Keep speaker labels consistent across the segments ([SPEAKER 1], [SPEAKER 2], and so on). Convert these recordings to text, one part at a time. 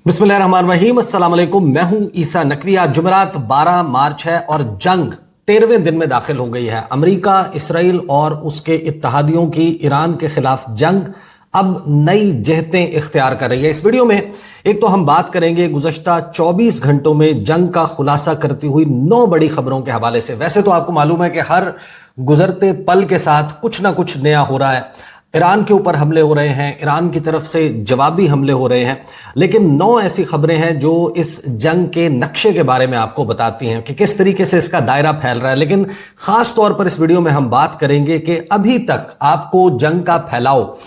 [SPEAKER 1] बिस्मिल्लाहिर्रहमानिर्रहीम, अस्सलाम वालेकुम। मैं हूं ईसा नकवी। आज जुमेरात 12 मार्च है और जंग 13वें दिन में दाखिल हो गई है। अमेरिका, इसराइल और उसके इत्तहादियों की ईरान के खिलाफ जंग अब नई जहतें इख्तियार कर रही है। इस वीडियो में एक तो हम बात करेंगे गुज़श्ता 24 घंटों में जंग का खुलासा करती हुई 9 बड़ी खबरों के हवाले से। वैसे तो आपको मालूम है कि हर गुजरते पल के साथ कुछ ना कुछ नया हो रहा है। ईरान के ऊपर हमले हो रहे हैं, ईरान की तरफ से जवाबी हमले हो रहे हैं, लेकिन 9 ऐसी खबरें हैं जो इस जंग के नक्शे के बारे में आपको बताती हैं कि किस तरीके से इसका दायरा फैल रहा है। लेकिन खास तौर पर इस वीडियो में हम बात करेंगे कि अभी तक आपको जंग का फैलाव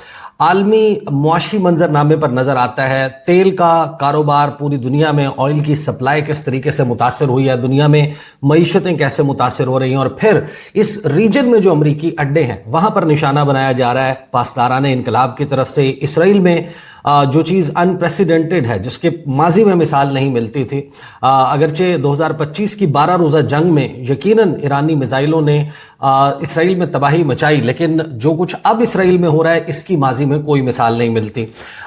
[SPEAKER 1] आलमी मुआशी मंजरनामे पर नजर आता है। तेल का कारोबार पूरी दुनिया में, ऑयल की सप्लाई किस तरीके से मुतासर हुई है, दुनिया में मईशतें कैसे मुतासर हो रही हैं, और फिर इस रीजन में जो अमरीकी अड्डे हैं वहां पर निशाना बनाया जा रहा है पासदाराने इनकलाब की तरफ से। इसराइल में जो चीज़ अनप्रेसिडेंटेड है, जिसके माजी में मिसाल नहीं मिलती थी, अगरचे 2025 की 12 रोज़ा जंग में यकीनन ईरानी मिसाइलों ने इसराइल में तबाही मचाई, लेकिन जो कुछ अब इसराइल में हो रहा है इसकी माजी में कोई मिसाल नहीं मिलती।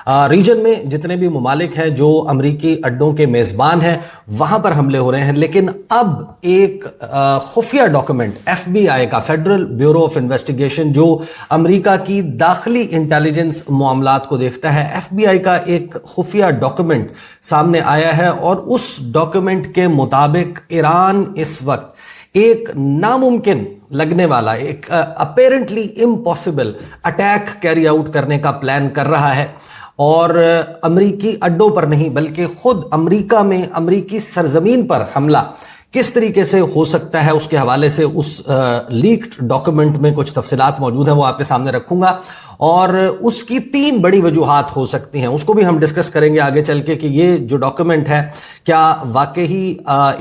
[SPEAKER 1] रीजन में जितने भी ममालिक हैं जो अमरीकी अड्डों के मेज़बान हैं वहां पर हमले हो रहे हैं। लेकिन अब एक खुफिया डॉक्यूमेंट FBI का, फेडरल ब्यूरो ऑफ इन्वेस्टिगेशन, जो अमरीका की दाखिली इंटेलिजेंस मामलात को देखता है, FBI का एक खुफिया डॉक्यूमेंट सामने आया है और उस डॉक्यूमेंट के मुताबिक ईरान इस वक्त एक नामुमकिन लगने वाला, एक apparently impossible attack carry out करने का प्लान कर रहा है। और अमरीकी अड्डों पर नहीं बल्कि खुद अमरीका में, अमरीकी सरजमीन पर हमला किस तरीके से हो सकता है, उसके हवाले से उस लीक्ड डॉक्यूमेंट में कुछ तफसीलात मौजूद हैं, वो आपके सामने रखूंगा। और उसकी 3 बड़ी वजूहात हो सकती हैं, उसको भी हम डिस्कस करेंगे आगे चल के कि ये जो डॉक्यूमेंट है क्या वाकई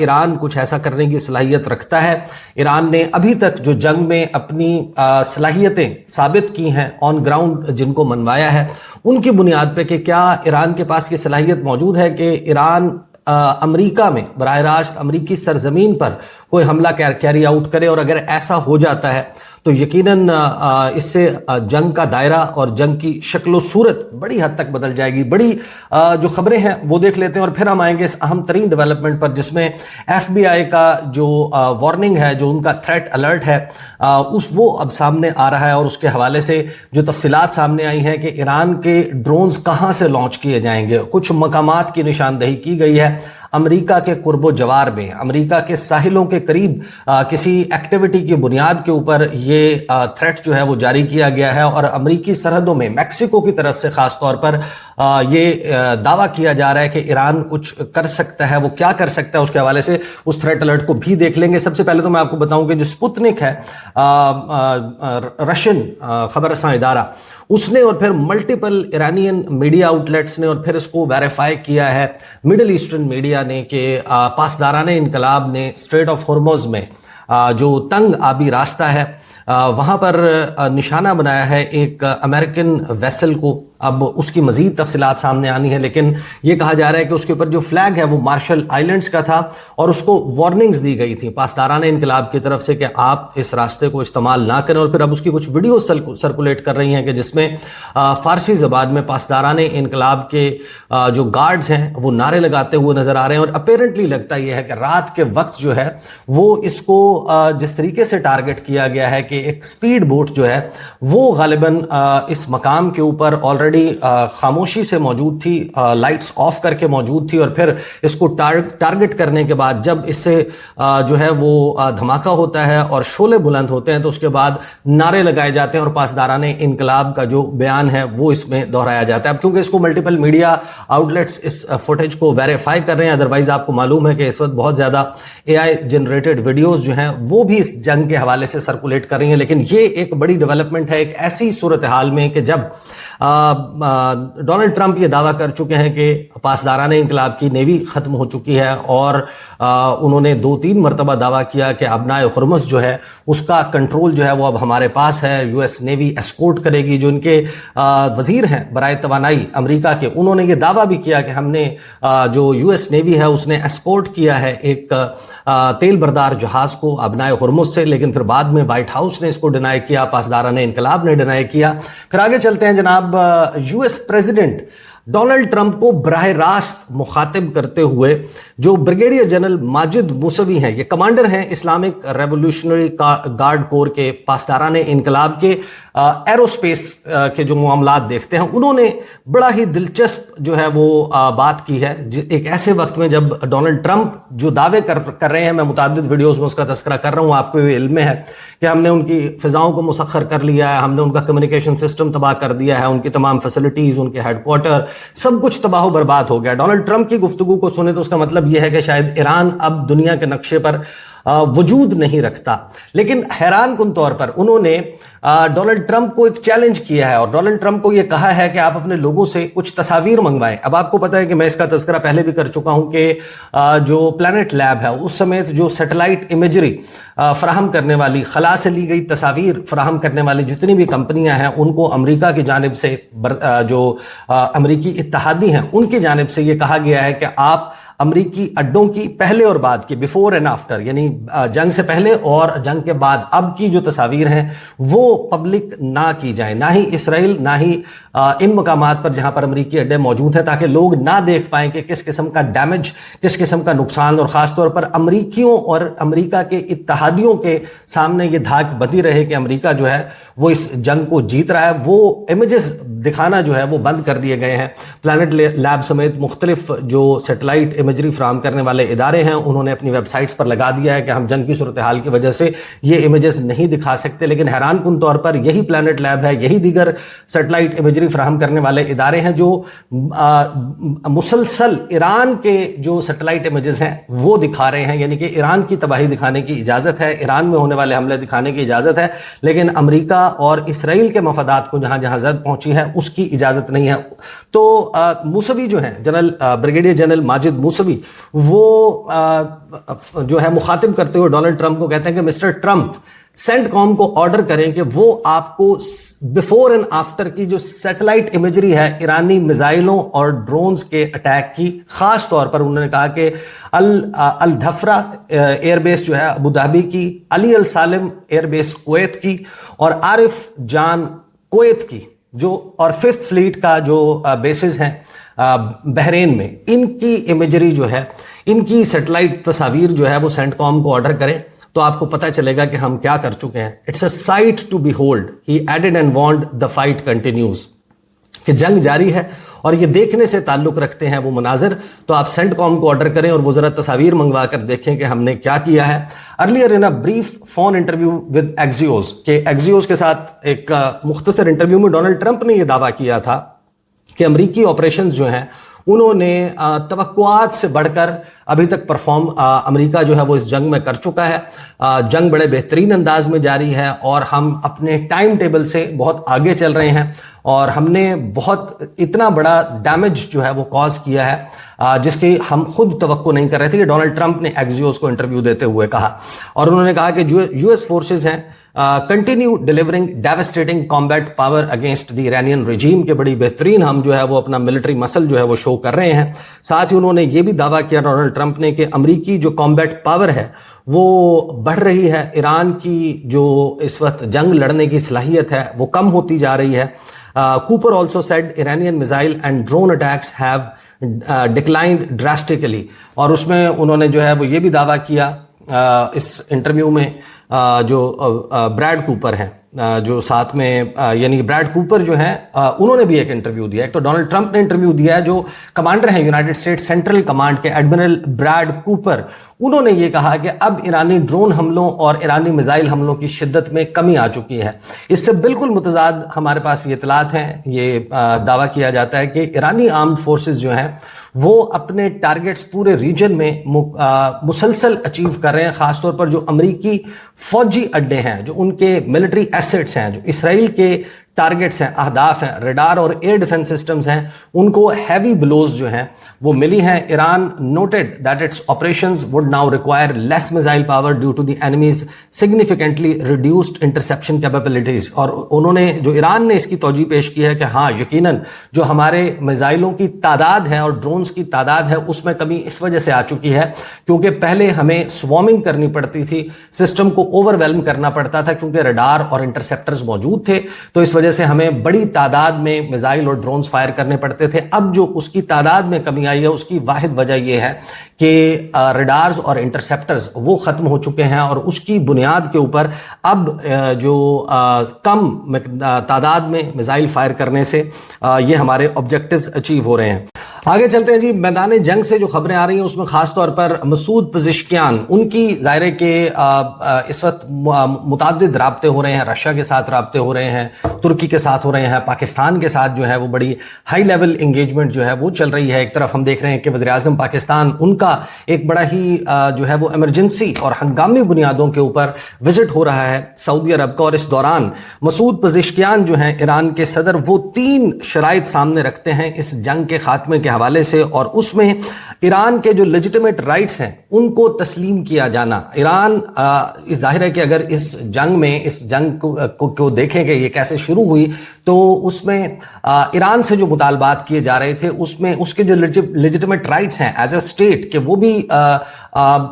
[SPEAKER 1] ईरान कुछ ऐसा करने की सलाहियत रखता है। ईरान ने अभी तक जो जंग में अपनी सलाहियतें साबित की हैं ऑन ग्राउंड, जिनको मनवाया है, उनकी बुनियाद पे कि क्या ईरान के पास ये सलाहियत मौजूद है कि ईरान अमेरिका में बराह रास्त अमरीकी सरजमीन पर कोई हमला कैरी आउट करे। और अगर ऐसा हो जाता है तो यकीनन इससे जंग का दायरा और जंग की शक्ल सूरत बड़ी हद तक बदल जाएगी। बड़ी जो खबरें हैं वो देख लेते हैं और फिर हम आएंगे इस अहम तरीन डेवलपमेंट पर, जिसमें FBI का जो वार्निंग है, जो उनका थ्रेट अलर्ट है, वो अब सामने आ रहा है। और उसके हवाले से जो तफसीलात सामने आई हैं कि ईरान के ड्रोन्स कहाँ से लॉन्च किए जाएंगे, कुछ मकामात की निशानदही की गई है अमेरिका के कुर्बो जवार में, अमेरिका के साहिलों के करीब किसी एक्टिविटी की बुनियाद के ऊपर ये थ्रेट जो है वो जारी किया गया है। और अमेरिकी सरहदों में मैक्सिको की तरफ से खास तौर पर ये दावा किया जा रहा है कि ईरान कुछ कर सकता है। वो क्या कर सकता है उसके हवाले से उस थ्रेट अलर्ट को भी देख लेंगे। सबसे पहले तो मैं आपको बताऊं कि जो स्पुतनिक है, रशियन खबर रसां इदारा, उसने और फिर मल्टीपल ईरानियन मीडिया आउटलेट्स ने और फिर इसको वेरीफाई किया है मिडिल ईस्टर्न मीडिया ने कि पासदाराने इनकलाब ने स्ट्रेट ऑफ हॉर्मुज़ में जो तंग आबी रास्ता है वहां पर निशाना बनाया है एक अमेरिकन वेसल को। अब उसकी मजीद तफसीलात सामने आनी है, लेकिन यह कहा जा रहा है कि उसके ऊपर जो फ्लैग है वो मार्शल आइलैंड्स का था और उसको वार्निंग्स दी गई थी पासदाराने इनकलाब की तरफ से कि आप इस रास्ते को इस्तेमाल ना करें। और फिर अब उसकी कुछ वीडियो सर्कुलेट कर रही हैं कि जिसमें फारसी ज़बान में पासदाराने इनकलाब के जो गार्ड्स हैं वो नारे लगाते हुए नजर आ रहे हैं। और अपेरेंटली लगता यह है कि रात के वक्त जो है वो इसको जिस तरीके से टारगेट किया गया है कि एक स्पीड बोट जो है वो गालिबन इस मकाम के ऊपर ऑलरेडी खामोशी से मौजूद थी, लाइट्स ऑफ करके मौजूद थी। और फिर इसको टारगेट करने के बाद जब इससे जो है वो धमाका होता है और शोले बुलंद होते हैं तो उसके बाद नारे लगाए जाते हैं और पासदाराने इनकलाब का जो बयान है वो इसमें दोहराया जाता है। अब क्योंकि इसको मल्टीपल मीडिया आउटलेट्स इस फुटेज को वेरीफाई कर रहे हैं, अदरवाइज आपको मालूम है कि इस वक्त बहुत ज्यादा AI जनरेटेड वीडियोस जो हैं वो भी इस जंग के हवाले से सर्कुलेट कर रही हैं। लेकिन ये एक बड़ी डेवलपमेंट है एक ऐसी सूरत हाल में कि जब डोनाल्ड ट्रंप ये दावा कर चुके हैं कि पासदाराने इनकलाब की नेवी खत्म हो चुकी है और उन्होंने 2-3 मरतबा दावा किया कि अबनाए हुर्मुज़ जो है उसका कंट्रोल जो है वो अब हमारे पास है, US नेवी एस्कोर्ट करेगी। जो इनके वजीर हैं बराए तवानाई अमेरिका के, उन्होंने ये दावा भी किया कि हमने जो US नेवी है उसने एस्कोर्ट किया है एक तेल बरदार जहाज को अबनाए हुर्मुज़ से। लेकिन फिर बाद में व्हाइट हाउस ने इसको डिनाई किया, पासदाराने इनकलाब ने डिनाई किया। फिर आगे चलते हैं जनाब, US प्रेसिडेंट डोनाल्ड ट्रंप को बराह रास्त मुखातिब करते हुए जो ब्रिगेडियर जनरल माजिद मूसवी हैं, ये कमांडर हैं इस्लामिक रेवोल्यूशनरी गार्ड कोर के, पासदाराने इनकलाब के एरोस्पेस के जो मामलात देखते हैं, उन्होंने बड़ा ही दिलचस्प जो है वो बात की है एक ऐसे वक्त में जब डोनाल्ड ट्रंप जो दावे कर रहे हैं, मैं मुताद्दिद वीडियोस में उसका तस्करा कर रहा हूं, आपको भी इल्म में है कि हमने उनकी फिजाओं को मुसख्खर कर लिया है, हमने उनका कम्युनिकेशन सिस्टम तबाह कर दिया है, उनकी तमाम फैसिलिटीज, उनके हेडक्वार्टर, सब कुछ तबाह बर्बाद हो गया। डोनाल्ड ट्रंप की गुफ्तगू को सुने तो उसका मतलब यह है कि शायद ईरान अब दुनिया के नक्शे पर वजूद नहीं रखता। लेकिन हैरान कुन तौर पर उन्होंने डोनाल्ड ट्रंप को एक चैलेंज किया है और डोनाल्ड ट्रंप को यह कहा है कि आप अपने लोगों से कुछ तस्वीर मंगवाएं। अब आपको पता है कि मैं इसका तज़किरा पहले भी कर चुका हूं कि जो प्लैनेट लैब है उस समेत जो सैटेलाइट इमेजरी फराहम करने वाली, खला से ली गई तस्वीर फराहम करने वाली जितनी भी कंपनियां हैं, उनको अमेरिका की जानिब से जो अमेरिकी इत्तेहादी हैं उनकी जानिब से यह कहा गया है कि आप अमेरिकी अड्डों की पहले और बाद की, बिफोर एंड आफ्टर, यानी जंग से पहले और जंग के बाद अब की जो तस्वीर हैं वो पब्लिक ना की जाए, ना ही इसराइल, ना ही इन मकामात पर जहां पर अमेरिकी अड्डे मौजूद हैं, ताकि लोग ना देख पाएं कि किस किस्म का डैमेज, किस किस्म का नुकसान, और खासतौर पर अमेरिकियों और अमेरिका के इत्तेहादियों के सामने ये धाक बंधी रहे कि अमेरिका जो है वो इस जंग को जीत रहा है। वो इमेजेस दिखाना जो है वो बंद कर दिए गए हैं। प्लैनेट लैब समेत मुख्तलिफ जो सैटेलाइट इमेजरी फ्राहम करने वाले इदारे हैं उन्होंने अपनी वेबसाइट्स पर लगा दिया है कि हम जंग की सूरत हाल की वजह से ये इमेजेस नहीं दिखा सकते। लेकिन हैरान कुन तौर पर यही प्लैनेट लैब है, यही दीगर सैटेलाइट इमेजरी फ्राहम करने वाले इदारे हैं जो मुसलसल ईरान के जो सैटेलाइट इमेजेस हैं वो दिखा रहे हैं, यानी कि ईरान की तबाही दिखाने की इजाजत है, ईरान में होने वाले हमले दिखाने की इजाजत है, लेकिन अमेरिका और इसराइल के मफादात को जहां जहां जद पहुंची है उसकी इजाजत नहीं है। तो मूसवी जो है general brigadier general Majid Moosvi, वो जो है मुखातिब करते हुए डोनाल्ड ट्रंप को कहते हैं कि मिस्टर ट्रंप, सेंटकॉम को ऑर्डर करें कि वो आपको बिफोर एंड आफ्टर की जो सैटेलाइट इमेजरी है ईरानी मिसाइलों और ड्रोन्स के अटैक की, खास तौर पर उन्होंने कहा कि अल धफरा एयरबेस जो है अबू धाबी की, अली अल सालिम एयरबेस कुवैत की, और आरिफ जान कुवैत की जो, और फिफ्थ फ्लीट का जो बेसिस हैं बहरेन में, इनकी इमेजरी जो है, इनकी सैटेलाइट तस्वीर जो है वो सेंटकॉम को ऑर्डर करें तो आपको पता चलेगा कि हम क्या कर चुके हैं। It's a sight to behold, he added and want the fight continues, कि जंग जारी है और ये देखने से ताल्लुक रखते हैं वो मनाजिर, तो आप सेंटकॉम को ऑर्डर करें और वो जरा तस्वीर मंगवा कर देखें कि हमने क्या किया है। Earlier in a brief phone interview with Axios, के एक्सियोस के साथ एक मुख्तसर इंटरव्यू में डोनाल्ड ट्रंप ने यह दावा किया था कि अमेरिकी ऑपरेशंस जो हैं उन्होंने तवक्कुआत से बढ़कर अभी तक परफॉर्म अमेरिका जो है वो इस जंग में कर चुका है। जंग बड़े बेहतरीन अंदाज में जारी है और हम अपने टाइम टेबल से बहुत आगे चल रहे हैं और हमने बहुत इतना बड़ा डैमेज जो है वो कॉज किया है जिसकी हम खुद तवक्को नहीं कर रहे थे। कि डोनाल्ड ट्रंप ने एक्सियोस को इंटरव्यू देते हुए कहा, और उन्होंने कहा कि यूएस फोर्सेस हैं continue delivering devastating combat power against the Iranian regime, के बड़ी बेहतरीन हम जो है वो अपना मिलिट्री मसल जो है वो शो कर रहे हैं। साथ ही उन्होंने ये भी दावा किया डोनाल्ड ट्रंप ने कि अमेरिकी जो कॉम्बैट पावर है वो बढ़ रही है, ईरान की जो इस वक्त जंग लड़ने की सलाहियत है वो कम होती जा रही है। Cooper also said Iranian missile and drone attacks have declined drastically, और उसमें उन्होंने जो है वो ये भी दावा किया इस इंटरव्यू में जो ब्रैड कूपर हैं जो साथ में, यानी ब्रैड कूपर जो है उन्होंने भी एक इंटरव्यू दिया है। तो डोनाल्ड ट्रंप ने इंटरव्यू दिया है, जो कमांडर हैं यूनाइटेड स्टेट्स सेंट्रल कमांड के एडमिरल ब्रैड कूपर, उन्होंने ये कहा कि अब ईरानी ड्रोन हमलों और ईरानी मिसाइल हमलों की शिद्दत में कमी आ चुकी है। इससे बिल्कुल मुतजाद हमारे पास ये इतलात हैं, ये दावा किया जाता है कि ईरानी आर्म्ड फोर्सेस जो हैं वो अपने टारगेट्स पूरे रीजन में मुसलसल अचीव कर रहे हैं। खासतौर पर जो अमेरिकी फौजी अड्डे हैं, जो उनके मिलिट्री एसेट्स हैं, जो इसराइल के टारगेट्स हैं, अहदाफ हैं, रडार और एयर डिफेंस सिस्टम्स हैं, उनको हैवी ब्लोज जो हैं वो मिली हैं। Iran noted that its operations would now require less missile power due to the enemy's significantly reduced interception capabilities, और उन्होंने जो ईरान ने इसकी तौजीह पेश की है कि हाँ यकीनन जो हमारे मिसाइलों की तादाद है और ड्रोन्स की तादाद है उसमें कमी इस वजह से आ चुकी है क्योंकि पहले हमें स्वॉर्मिंग करनी पड़ती थी, सिस्टम को ओवरवेल्म करना पड़ता था क्योंकि रडार और इंटरसेप्टर्स मौजूद थे, तो इस वजह وجہ سے ہمیں بڑی تعداد میں میزائل اور ڈرونز فائر کرنے پڑتے تھے. اب جو اس کی تعداد میں کمی آئی ہے اس کی واحد وجہ یہ ہے کہ ریڈارز اور انٹرسیپٹرز وہ ختم ہو چکے ہیں, اور اس کی بنیاد کے اوپر اب جو کم تعداد میں میزائل فائر کرنے سے یہ ہمارے آبجیکٹیوز اچیو ہو رہے ہیں. آگے چلتے ہیں جی. میدان جنگ سے جو خبریں آ رہی ہیں اس میں خاص طور پر مسعود پزشکیان, ان کی ظاہر ہے کہ اس وقت متعدد رابطے ہو رہے ہیں, رشیا کے ساتھ رابطے ہو رہے ہیں, ترکی کے ساتھ ہو رہے ہیں, پاکستان کے ساتھ جو ہے وہ بڑی ہائی لیول انگیجمنٹ جو ہے وہ چل رہی ہے. ایک طرف ہم دیکھ رہے ہیں کہ وزیر اعظم پاکستان, ان کا ایک بڑا ہی جو ہے وہ ایمرجنسی اور ہنگامی بنیادوں کے اوپر وزٹ ہو رہا ہے سعودی عرب کا, اور اس دوران مسعود پزشکیان جو ہیں ایران کے صدر, وہ 3 شرائط سامنے رکھتے ہیں اس جنگ کے خاتمے کے حوالے سے, اور اس میں ایران کے جو لیجیٹمیٹ رائٹس ہیں ان کو تسلیم کیا جانا. ایران ظاہر ہے کہ اگر اس جنگ کو دیکھیں کہ یہ کیسے شروع ہوئی, تو اس میں ایران سے جو مطالبات کیے جا رہے تھے اس میں اس کے جو لیجیٹمیٹ رائٹس ہیں ایز اے اسٹیٹ کہ وہ بھی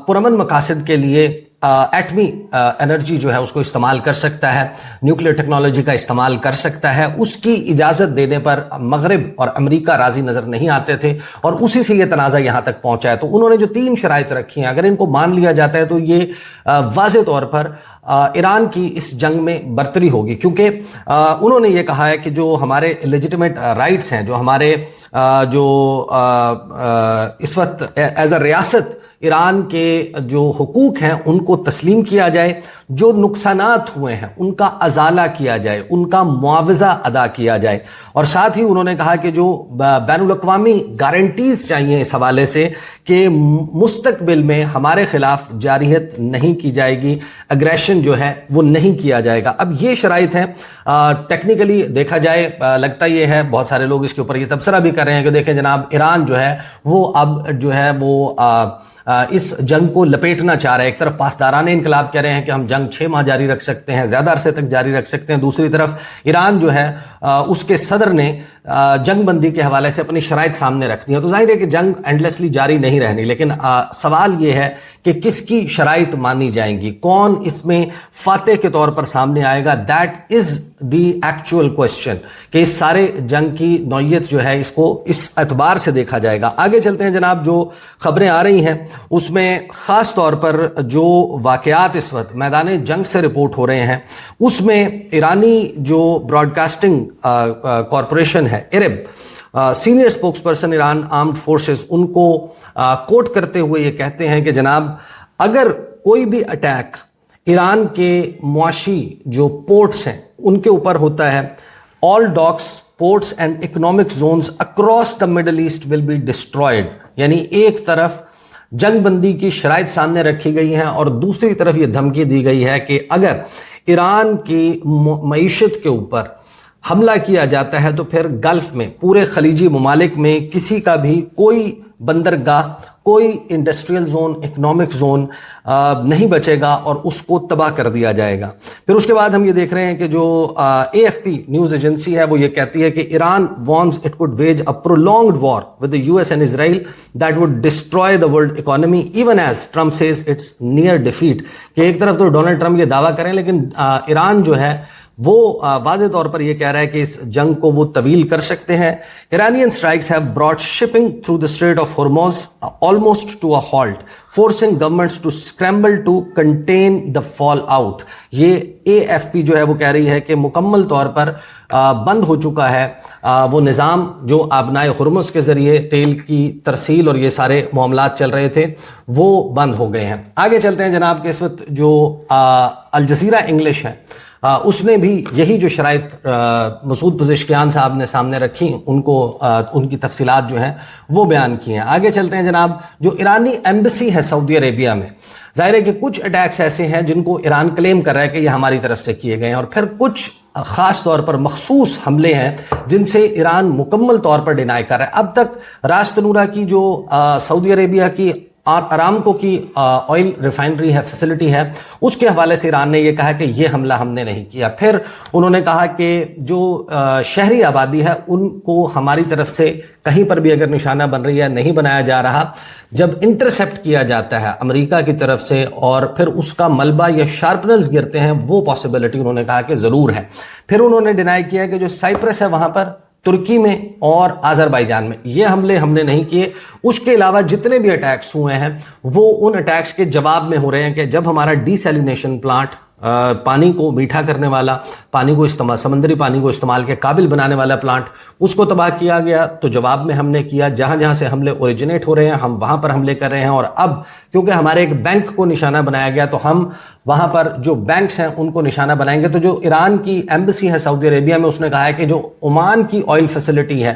[SPEAKER 1] پرامن مقاصد کے لیے ایٹمی انرجی جو ہے اس کو استعمال کر سکتا ہے, نیوکلیر ٹیکنالوجی کا استعمال کر سکتا ہے, اس کی اجازت دینے پر مغرب اور امریکہ راضی نظر نہیں آتے تھے, اور اسی سے یہ تنازع یہاں تک پہنچا ہے. تو انہوں نے جو 3 شرائط رکھی ہیں, اگر ان کو مان لیا جاتا ہے تو یہ واضح طور پر ایران کی اس جنگ میں برتری ہوگی, کیونکہ انہوں نے یہ کہا ہے کہ جو ہمارے لیجیٹمیٹ رائٹس ہیں, جو ہمارے جو اس وقت ایز اے ریاست ایران کے جو حقوق ہیں ان کو تسلیم کیا جائے, جو نقصانات ہوئے ہیں ان کا ازالہ کیا جائے, ان کا معاوضہ ادا کیا جائے, اور ساتھ ہی انہوں نے کہا کہ جو بین الاقوامی گارنٹیز چاہیے اس حوالے سے کہ مستقبل میں ہمارے خلاف جارحیت نہیں کی جائے گی, اگریشن جو ہے وہ نہیں کیا جائے گا. اب یہ شرائط ہیں, ٹیکنیکلی دیکھا جائے لگتا یہ ہے, بہت سارے لوگ اس کے اوپر یہ تبصرہ بھی کر رہے ہیں کہ دیکھیں جناب ایران جو ہے وہ اب جو ہے وہ اس جنگ کو لپیٹنا چاہ رہے ہیں. ایک طرف پاسداران انقلاب کہہ رہے ہیں کہ ہم جنگ 6 ماہ جاری رکھ سکتے ہیں, زیادہ عرصے تک جاری رکھ سکتے ہیں, دوسری طرف ایران جو ہے اس کے صدر نے جنگ بندی کے حوالے سے اپنی شرائط سامنے رکھ دی ہیں. تو ظاہر ہے کہ جنگ اینڈلیسلی جاری نہیں رہنی, لیکن سوال یہ ہے کہ کس کی شرائط مانی جائیں گی, کون اس میں فاتح کے طور پر سامنے آئے گا. That is the actual question کہ اس سارے جنگ کی نوعیت جو ہے اس کو اس اعتبار سے دیکھا جائے گا. آگے چلتے ہیں جناب. جو خبریں آ رہی ہیں اس میں خاص طور پر جو واقعات اس وقت میدان جنگ سے رپورٹ ہو رہے ہیں, اس میں ایرانی جو براڈ کاسٹنگ کارپوریشن ہے ایرب, senior spokesperson Iran armed forces, ان کو کوٹ کرتے ہوئے یہ کہتے ہیں کہ جناب اگر کوئی بھی اٹیک ایران کے معاشی جو پورٹس ہیں ان کے اوپر ہوتا ہے, all docks, ports and economic zones across the Middle East will be destroyed. یعنی ایک طرف جنگ بندی کی شرائط سامنے رکھی گئی ہیں اور دوسری طرف یہ دھمکی دی گئی ہے کہ اگر ایران کی معیشت کے اوپر حملہ کیا جاتا ہے تو پھر گلف میں, پورے خلیجی ممالک میں کسی کا بھی کوئی بندرگاہ, کوئی انڈسٹریل زون, اکنامک زون نہیں بچے گا اور اس کو تباہ کر دیا جائے گا. پھر اس کے بعد ہم یہ دیکھ رہے ہیں کہ جو AFP نیوز ایجنسی ہے وہ یہ کہتی ہے کہ Iran warns it could wage a prolonged war with the US and Israel that would destroy the world economy even as Trump says it's near defeat. کہ ایک طرف تو ڈونلڈ ٹرمپ یہ دعویٰ کریں لیکن ایران جو ہے وہ واضح طور پر یہ کہہ رہا ہے کہ اس جنگ کو وہ طویل کر سکتے ہیں. Iranian strikes have brought shipping through the Strait of Hormuz almost to a halt, forcing governments to scramble to contain the fallout. یہ AFP جو ہے وہ کہہ رہی ہے کہ مکمل طور پر بند ہو چکا ہے وہ نظام جو آبنائے ہرمز کے ذریعے تیل کی ترسیل اور یہ سارے معاملات چل رہے تھے وہ بند ہو گئے ہیں. آگے چلتے ہیں جناب کہ اس وقت جو الجزیرہ انگلش ہے اس نے بھی یہی جو شرائط مسعود پزشکیان صاحب نے سامنے رکھی ان کی تفصیلات جو ہیں وہ بیان کی ہیں. آگے چلتے ہیں جناب. جو ایرانی ایمبیسی ہے سعودی عربیہ میں, ظاہر ہے کہ کچھ اٹیکس ایسے ہیں جن کو ایران کلیم کر رہا ہے کہ یہ ہماری طرف سے کیے گئے ہیں, اور پھر کچھ خاص طور پر مخصوص حملے ہیں جن سے ایران مکمل طور پر ڈینائی کر رہا ہے. اب تک راست نورہ کی جو سعودی عربیہ کی ارامکو کی آئل ریفائنری ہے، فیسلٹی ہے، اس کے حوالے سے ایران نے یہ کہا کہ یہ حملہ ہم نے نہیں کیا. پھر انہوں نے کہا کہ جو شہری آبادی ہے ان کو ہماری طرف سے کہیں پر بھی اگر نشانہ بن رہی ہے، نہیں بنایا جا رہا، جب انٹرسیپٹ کیا جاتا ہے امریکہ کی طرف سے اور پھر اس کا ملبہ یا شارپنرز گرتے ہیں، وہ پاسبلٹی انہوں نے کہا کہ ضرور ہے. پھر انہوں نے ڈینائی کیا کہ جو سائپرس ہے وہاں پر، ترکی میں اور آذربائیجان میں یہ حملے ہم نے نہیں کیے. اس کے علاوہ جتنے بھی اٹیکس ہوئے ہیں وہ ان اٹیکس کے جواب میں ہو رہے ہیں کہ جب ہمارا ڈی سیلینیشن پلانٹ، پانی کو میٹھا کرنے والا، پانی کو سمندری پانی کو استعمال کے قابل بنانے والا پلانٹ، اس کو تباہ کیا گیا، تو جواب میں ہم نے کیا. جہاں جہاں سے حملے اوریجنیٹ ہو رہے ہیں ہم وہاں پر حملے کر رہے ہیں. اور اب کیونکہ ہمارے ایک بینک کو نشانہ بنایا گیا تو ہم وہاں پر جو بینکس ہیں ان کو نشانہ بنائیں گے. تو جو ایران کی ایمبیسی ہے سعودی عربیہ میں، اس نے کہا ہے کہ جو عمان کی آئل فیسلٹی ہے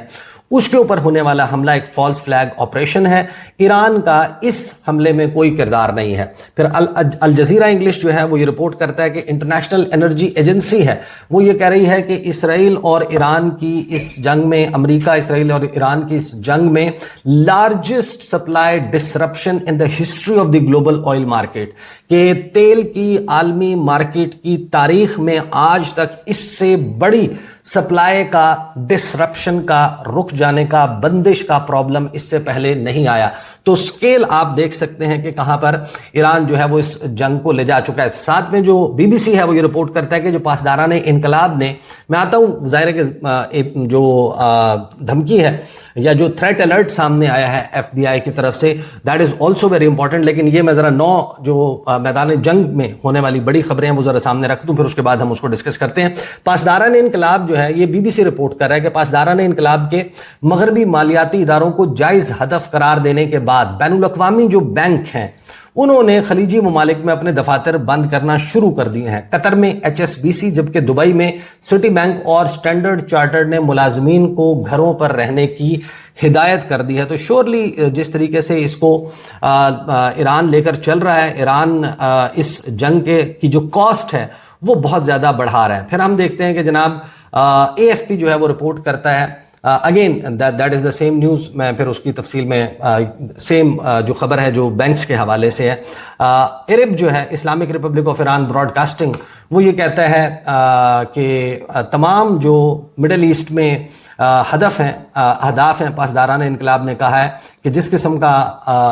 [SPEAKER 1] اس کے اوپر ہونے والا حملہ ایک فالس فلیگ آپریشن ہے، ایران کا اس حملے میں کوئی کردار نہیں ہے. پھر الجزیرہ انگلش جو ہے وہ یہ رپورٹ کرتا ہے کہ انٹرنیشنل انرجی ایجنسی ہے وہ یہ کہہ رہی ہے کہ اسرائیل اور ایران کی اس جنگ میں، امریکہ اسرائیل اور ایران کی اس جنگ میں largest supply disruption in the history of the global oil market, کہ تیل کی عالمی مارکیٹ کی تاریخ میں آج تک اس سے بڑی سپلائی کا ڈسرپشن کا، رک جانے کا، بندش کا پرابلم اس سے پہلے نہیں آیا. تو سکیل آپ دیکھ سکتے ہیں کہ کہاں پر ایران جو ہے وہ اس جنگ کو لے جا چکا ہے. ساتھ میں جو بی بی سی ہے وہ یہ رپورٹ کرتا ہے کہ جو پاسداران انقلاب نے، میں آتا ہوں ظاہر ہے کہ جو دھمکی ہے یا جو تھریٹ الرٹ سامنے آیا ہے ایف بی آئی کی طرف سے، that is also very important. لیکن یہ میں ذرا جو میدان جنگ میں ہونے والی بڑی خبریں ہیں وہ ذرا سامنے رکھ دوں، پھر اس کے بعد ہم اس کو ڈسکس کرتے ہیں. پاسداران انقلاب جو ہے، یہ بی بی سی رپورٹ کر رہا ہے کہ پاسداران انقلاب کے مغربی مالیاتی اداروں کو جائز ہدف قرار دینے کے بعد بین الاقوامی جو بینک ہیں انہوں نے خلیجی ممالک میں اپنے دفاتر بند کرنا شروع کر دیے ہیں. قطر میں ایچ ایس بی سی، جبکہ دبئی میں سٹی بینک اور سٹینڈرڈ چارٹرڈ نے ملازمین کو گھروں پر رہنے کی ہدایت کر دی ہے. تو شورلی جس طریقے سے اس کو ایران لے کر چل رہا ہے، ایران اس جنگ کی جو کاسٹ ہے وہ بہت زیادہ بڑھا رہا ہے. پھر ہم دیکھتے ہیں کہ جناب اے ایف پی جو ہے وہ رپورٹ کرتا ہے، again that is the same news, میں پھر اس کی تفصیل میں سیم جو خبر ہے جو بینکس کے حوالے سے ہے. عرب جو ہے، Islamic Republic of Iran broadcasting, وہ یہ کہتا ہے کہ تمام جو مڈل ایسٹ میں اہداف ہیں، پاسداران انقلاب نے کہا ہے کہ جس قسم کا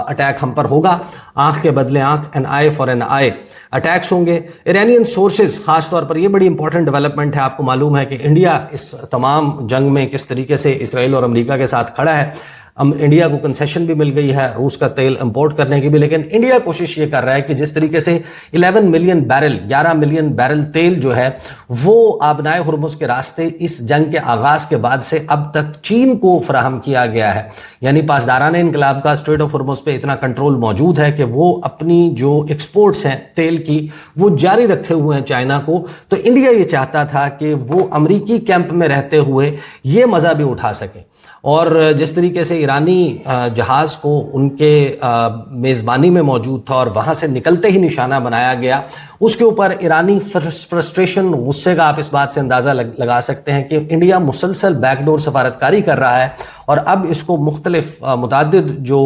[SPEAKER 1] اٹیک ہم پر ہوگا، آنکھ کے بدلے آنکھ، an eye for an eye attacks ہوں گے. ایرانین سورسز، خاص طور پر یہ بڑی امپورٹنٹ ڈیولپمنٹ ہے، آپ کو معلوم ہے کہ انڈیا اس تمام جنگ میں کس طریقے سے اسرائیل اور امریکہ کے ساتھ کھڑا ہے. انڈیا کو کنسیشن بھی مل گئی ہے روس کا تیل امپورٹ کرنے کی بھی، لیکن انڈیا کوشش یہ کر رہا ہے کہ جس طریقے سے 11 ملین بیرل تیل جو ہے وہ آبنائے ہرمز کے راستے اس جنگ کے آغاز کے بعد سے اب تک چین کو فراہم کیا گیا ہے. یعنی پاسداران انقلاب کا اسٹریٹ آف ہرمز پہ اتنا کنٹرول موجود ہے کہ وہ اپنی جو ایکسپورٹس ہیں تیل کی وہ جاری رکھے ہوئے ہیں چائنا کو. تو انڈیا یہ چاہتا تھا کہ وہ امریکی کیمپ میں رہتے ہوئے یہ مزہ بھی اٹھا سکے، اور جس طریقے سے ایرانی جہاز کو ان کے میزبانی میں موجود تھا اور وہاں سے نکلتے ہی نشانہ بنایا گیا، اس کے اوپر ایرانی فرسٹریشن، غصے کا آپ اس بات سے اندازہ لگا سکتے ہیں کہ انڈیا مسلسل بیک ڈور سفارتکاری کر رہا ہے. اور اب اس کو مختلف متعدد جو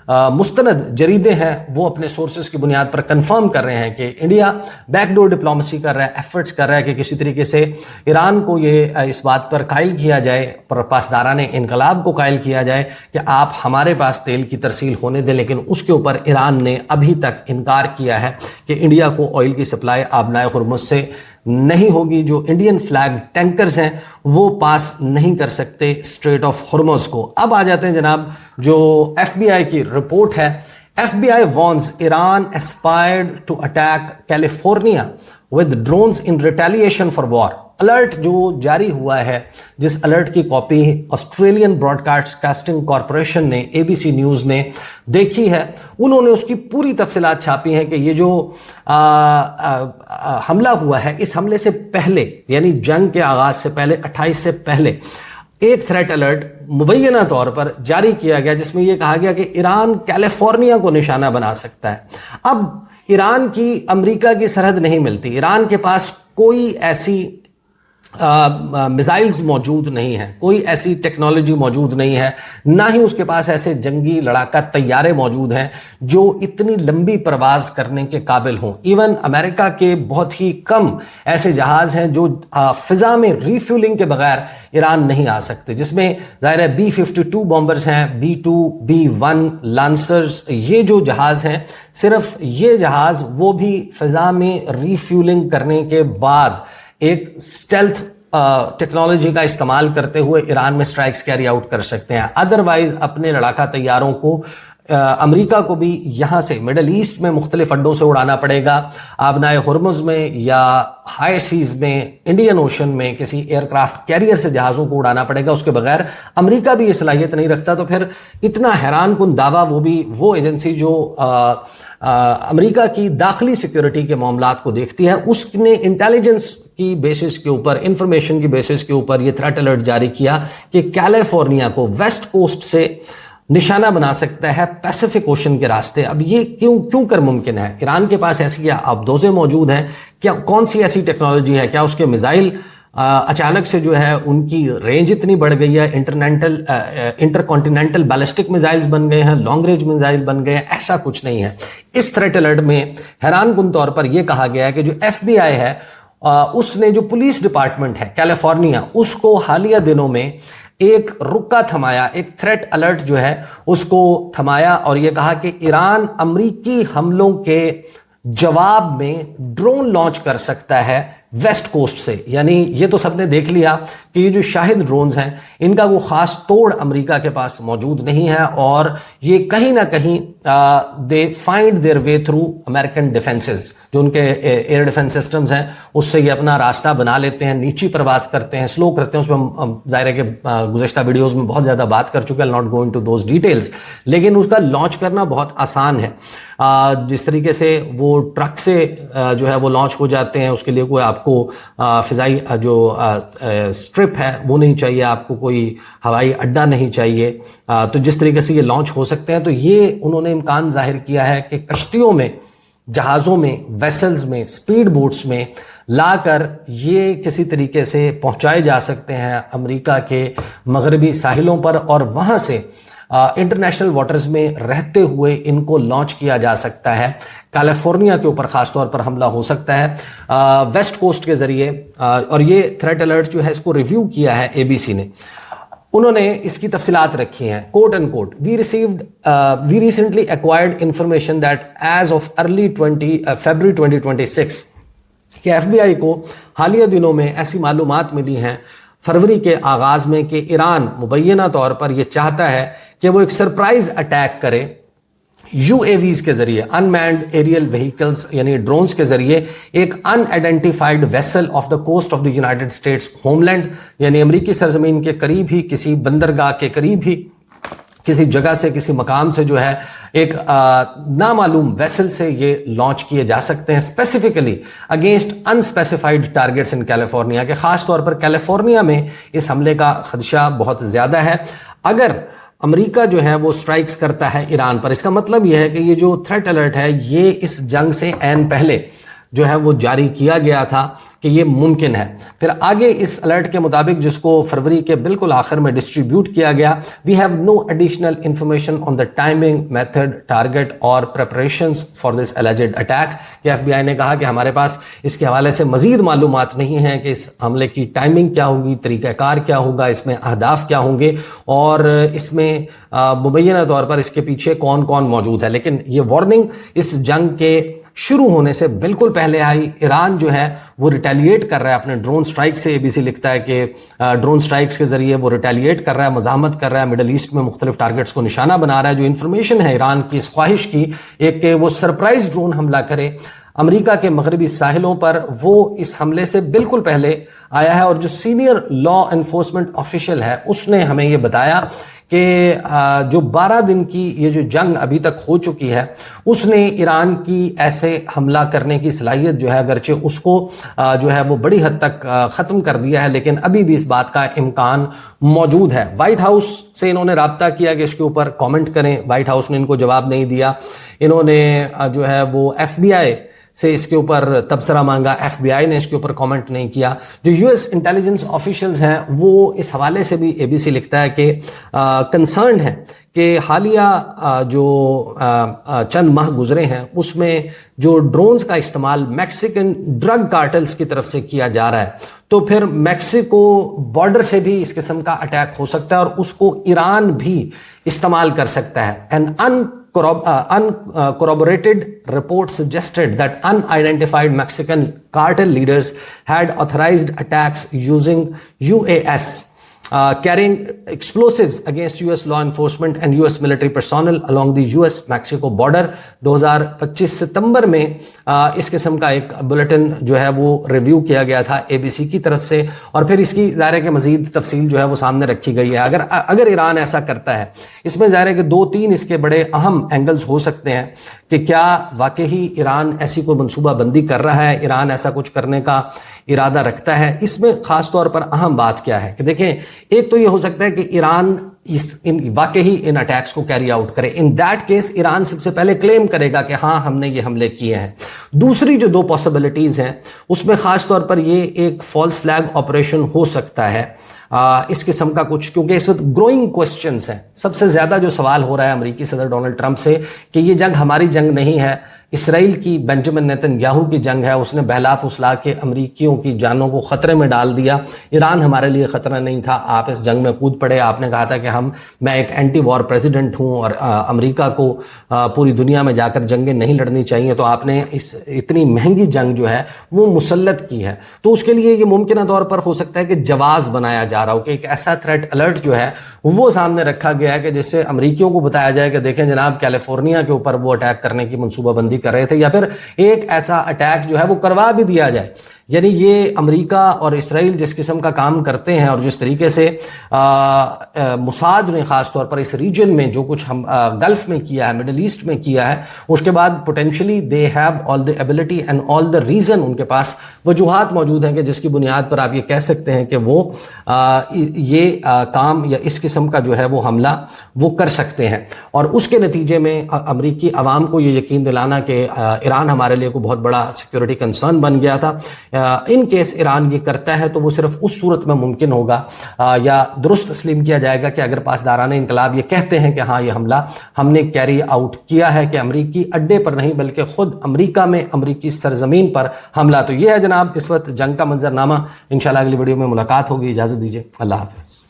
[SPEAKER 1] مستند جریدے ہیں وہ اپنے سورسز کی بنیاد پر کنفرم کر رہے ہیں کہ انڈیا بیک ڈور ڈپلومیسی کر رہا ہے، ایفرٹس کر رہا ہے کہ کسی طریقے سے ایران کو یہ اس بات پر قائل کیا جائے، پر پاسداران انقلاب کو قائل کیا جائے کہ آپ ہمارے پاس تیل کی ترسیل ہونے دیں. لیکن اس کے اوپر ایران نے ابھی تک انکار کیا ہے کہ انڈیا کو آئل کی سپلائی آبنائے ہرمز سے نہیں ہوگی. جو انڈین فلیگ ٹینکرز ہیں وہ پاس نہیں کر سکتے اسٹریٹ آف ہرمز کو. اب آ جاتے ہیں جناب جو ایف بی آئی کی رپورٹ ہے. F B I warns Iran aspired to attack California with drones in retaliation for war. Alert جو جاری ہوا ہے، جس الرٹ کی copy Australian broadcasting corporation نے، اے بی سی نیوز نے دیکھی ہے، انہوں نے اس کی پوری تفصیلات چھاپی ہیں کہ یہ جو حملہ ہوا ہے، اس حملے سے پہلے یعنی جنگ کے آغاز سے پہلے 28 سے پہلے ایک تھریٹ الرٹ مبینہ طور پر جاری کیا گیا جس میں یہ کہا گیا کہ ایران کیلیفورنیا کو نشانہ بنا سکتا ہے. اب ایران کی امریکہ کی سرحد نہیں ملتی، ایران کے پاس کوئی ایسی मिसाइल्स मौजूद नहीं हैं, कोई ऐसी टेक्नोलॉजी मौजूद नहीं है, ना ही उसके पास ऐसे जंगी लड़ाका तैयारे मौजूद हैं जो इतनी लंबी परवाज करने के काबिल हों। इवन अमेरिका के बहुत ही कम ऐसे जहाज हैं जो फिजा में रिफ्यूलिंग के बगैर ईरान नहीं आ सकते, जिसमें जाहिर है B-52 बॉम्बर्स हैं, B-2, B-1 लांसर्स, ये जो जहाज हैं, सिर्फ ये जहाज वो भी फिजा में रिफ्यूलिंग करने के बाद एक स्टेल्थ टेक्नोलॉजी का इस्तेमाल करते हुए ईरान में स्ट्राइक्स कैरी आउट कर सकते हैं। अदरवाइज अपने लड़ाका तैयारों को अमेरिका को भी यहां से मिडल ईस्ट में मुख्तलिफ अड्डों से उड़ाना पड़ेगा, आबनाए हुर्मुज में या हाई सीज में, इंडियन ओशन में किसी एयरक्राफ्ट कैरियर से जहाज़ों को उड़ाना पड़ेगा। उसके बगैर अमेरिका भी ये सलाहियत नहीं रखता। तो फिर इतना हैरान कुन दावा, वो भी वो एजेंसी जो अमेरिका की दाखिली सिक्योरिटी के मामलात को देखती है, उसने इंटेलिजेंस की बेसिस के ऊपर, इंफॉर्मेशन की बेसिस के ऊपर ये थ्रेट अलर्ट जारी किया कि कैलिफोर्निया को वेस्ट कोस्ट से निशाना बना सकता है पैसिफिक ओशन के रास्ते। अब ये क्यों कर मुमकिन है? ईरान के पास ऐसी क्या अबदोज़ें मौजूद हैं? क्या कौन सी ऐसी टेक्नोलॉजी है? क्या उसके मिसाइल अचानक से जो है उनकी रेंज इतनी बढ़ गई है, इंटरकॉन्टिनेंटल बैलिस्टिक मिसाइल्स बन गए हैं, लॉन्ग रेंज मिसाइल बन गए हैं? ऐसा कुछ नहीं है। इस थ्रेट अलर्ट में हैरानकुन तौर पर यह कहा गया है कि जो FBI है, उसने जो पुलिस डिपार्टमेंट है कैलिफोर्निया, उसको हालिया दिनों में एक रुका थमाया, एक थ्रेट अलर्ट जो है उसको थमाया और यह कहा कि ईरान अमरीकी हमलों के जवाब में ड्रोन लॉन्च कर सकता है वेस्ट कोस्ट से। यानी ये तो सबने देख लिया कि ये जो शाहिद ड्रोन्स हैं, इनका वो खास तोड़ अमेरिका के पास मौजूद नहीं है और ये कहीं ना कहीं they find their way through American defences, जो उनके एयर डिफेंस सिस्टम्स हैं, उससे ये अपना रास्ता बना लेते हैं, नीची प्रवास करते हैं, स्लो करते हैं। उसमें हम जाहिर है कि गुज़श्ता वीडियोस में बहुत ज़्यादा बात कर चुके हैं, not going to those details, लेकिन उसका लॉन्च करना बहुत आसान है। जिस तरीके से वो ट्रक से जो है वो लॉन्च हो जाते हैं, उसके लिए कोई आपको फिजाई जो स्ट्रिप है वो नहीं चाहिए, आपको कोई हवाई अड्डा नहीं चाहिए। तो जिस तरीके से ये लॉन्च हो सकते हैं, तो ये उन्होंने इम्कान जाहिर किया है कि कश्तियों में, जहाज़ों में, वेसल्स में, स्पीड बोट्स में लाकर ये किसी तरीके से पहुंचाए जा सकते हैं अमेरिका के मगरबी साहिलों पर और वहां से इंटरनेशनल वाटर्स में रहते हुए इनको लॉन्च किया जा सकता है। कैलिफोर्निया के ऊपर खास तौर पर हमला हो सकता है वेस्ट कोस्ट के जरिए। और ये थ्रेट अलर्ट जो है इसको रिव्यू किया है ABC ने। उन्होंने इसकी तफसीलात रखी हैं, quote and quote, we recently acquired information that as of early February 2026 कि FBI को हालिया दिनों में ऐसी मालूमात मिली हैं फरवरी के आगाज में कि ईरान मुबैना तौर पर यह चाहता है कि वो एक सरप्राइज अटैक करे UAVs के जरिए, अनमैन्ड एरियल व्हीकल्स यानी ड्रोन्स के जरिए, एक unidentified vessel off the coast of the United States homeland, यानी अमेरिकी सरजमीन के करीब ही, किसी बंदरगाह के करीब ही, किसी जगह से, किसी मकाम से जो है एक नामालूम वेसल से ये लॉन्च किए जा सकते हैं, specifically against unspecified targets in California, के खास तौर पर कैलिफोर्निया में इस हमले का खदशा बहुत ज्यादा है। अगर अमेरिका जो है वो स्ट्राइक्स करता है ईरान पर, इसका मतलब यह है कि ये जो थ्रेट अलर्ट है ये इस जंग से ऐन पहले जो है वो जारी किया गया था कि ये मुमकिन है। फिर आगे इस अलर्ट के मुताबिक, जिसको फरवरी के बिल्कुल आखिर में डिस्ट्रीब्यूट किया गया, we have no additional information on the timing, method, target और preparations for this alleged attack. कि FBI ने कहा कि हमारे पास इसके हवाले से मजीद मालूमात नहीं है कि इस हमले की टाइमिंग क्या होगी, तरीक़ाकार क्या होगा, इसमें अहदाफ क्या होंगे और इसमें मुबैना तौर पर इसके पीछे कौन कौन मौजूद है। लेकिन ये वार्निंग इस जंग के शुरू होने से बिल्कुल पहले आई। ईरान जो है वो रिटेलिएट कर रहा है अपने ड्रोन स्ट्राइक से। ABC लिखता है कि ड्रोन स्ट्राइक्स के जरिए वो रिटेलिएट कर रहा है, मज़ाहमत कर रहा है, मिडल ईस्ट में मुख्तलिफ टारगेट्स को निशाना बना रहा है। जो इन्फॉर्मेशन है ईरान की इस ख्वाहिश की एक कि वो सरप्राइज ड्रोन हमला करे अमेरिका के मगरबी साहिलों पर, वो इस हमले से बिल्कुल पहले आया है। और जो सीनियर लॉ एनफोर्समेंट ऑफिशियल है उसने हमें ये बताया कि जो 12 दिन की ये जो जंग अभी तक हो चुकी है, उसने ईरान की ऐसे हमला करने की सलाहियत जो है, अगरचे उसको जो है वो बड़ी हद तक ख़त्म कर दिया है, लेकिन अभी भी इस बात का इम्कान मौजूद है। वाइट हाउस से इन्होंने राब्ता किया कि इसके ऊपर कमेंट करें, वाइट हाउस ने इनको जवाब नहीं दिया। इन्होंने जो है वो FBI से इसके ऊपर तबसरा मांगा, FBI ने इसके ऊपर कमेंट नहीं किया। जो यूएस इंटेलिजेंस ऑफिशियल्स हैं वो इस हवाले से भी ABC लिखता है कि कंसर्न है कि हालिया जो चंद माह गुजरे हैं उसमें जो ड्रोन्स का इस्तेमाल मैक्सिकन ड्रग कार्टल्स की तरफ से किया जा रहा है, तो फिर मैक्सिको बॉर्डर से भी इस किस्म का अटैक हो सकता है और उसको ईरान भी इस्तेमाल कर सकता है। And uncorroborated report suggested that unidentified Mexican cartel leaders had authorized attacks using UAS carrying explosives against US law enforcement and US military personnel along the US-Mexico border। 2025 सितंबर में इस किस्म का एक बुलेटिन जो है वो रिव्यू किया गया था ABC की तरफ से, और फिर इसकी ज़ाहिर है कि मज़ीद तफसील जो है वो सामने रखी गई है। अगर ईरान ऐसा करता है, इसमें ज़ाहिर है कि 2-3 इसके बड़े अहम एंगल्स हो सकते हैं कि क्या वाकई ईरान ऐसी कोई मनसूबा बंदी कर रहा है, ईरान ऐसा कुछ करने का इरादा रखता है। इसमें खास तौर पर अहम बात क्या है कि देखें, एक तो ये हो सकता है कि ईरान वाकई इन अटैक्स को कैरी आउट करे। इन दैट केस ईरान सबसे पहले क्लेम करेगा कि हाँ हमने ये हमले किए हैं। दूसरी जो 2 पॉसिबिलिटीज हैं उसमें खास तौर पर ये एक फॉल्स फ्लैग ऑपरेशन हो सकता है, इस किस्म का कुछ, क्योंकि इस वक्त ग्रोइंग क्वेश्चंस हैं। सबसे ज्यादा जो सवाल हो रहा है अमेरिकी सदर डोनाल्ड ट्रंप से कि ये जंग हमारी जंग नहीं है, इसराइल की बेंजामिन नेतन्याहू की जंग है। उसने बहला फुसला के अमेरिकियों की जानों को खतरे में डाल दिया। ईरान हमारे लिए खतरा नहीं था, आप इस जंग में कूद पड़े। आपने कहा था कि मैं एक एंटी वॉर प्रेसिडेंट हूं और अमेरिका को पूरी दुनिया में जाकर जंगें नहीं लड़नी चाहिए, तो आपने इस इतनी महंगी जंग जो है वो मुसल्लत की है। तो उसके लिए ये मुमकिन तौर पर हो सकता है कि जवाब बनाया जा रहा हो कि एक ऐसा थ्रेट अलर्ट जो है वो सामने रखा गया है कि जिससे अमेरिकियों को बताया जाए कि देखें जनाब, कैलिफोर्निया के ऊपर वो अटैक करने की मनसूबाबंदी कर रहे थे, या फिर एक ऐसा अटैक जो है वो करवा भी दिया जाए। यानी ये अमेरिका और इसराइल जिस किस्म का काम करते हैं और जिस तरीके से मुसाद ने खास तौर पर इस रीजन में जो कुछ हम गल्फ में किया है, मिडिल ईस्ट में किया है, उसके बाद potentially they have all the ability and all the reason, उनके पास वजूहात मौजूद हैं कि जिसकी बुनियाद पर आप ये कह सकते हैं कि वो काम या इस किस्म का जो है वो हमला वो कर सकते हैं। और उसके नतीजे में अमेरिकी अवाम को ये यकीन दिलाना कि ईरान हमारे लिए को बहुत बड़ा सिक्योरिटी कंसर्न बन गया था। इन केस ईरान ये करता है तो वो सिर्फ उस सूरत में मुमकिन होगा या दुरुस्त तस्लीम किया जाएगा कि अगर पासदाराने इनकलाब ये कहते हैं कि हाँ ये हमला हमने कैरी आउट किया है, कि अमरीकी अड्डे पर नहीं बल्कि खुद अमरीका में अमरीकी सरजमीन पर हमला। तो ये है जनाब इस वक्त जंग का मंजरनामा। इंशाल्लाह अगली वीडियो में मुलाकात होगी। इजाजत दीजिए, अल्लाह हाफिज।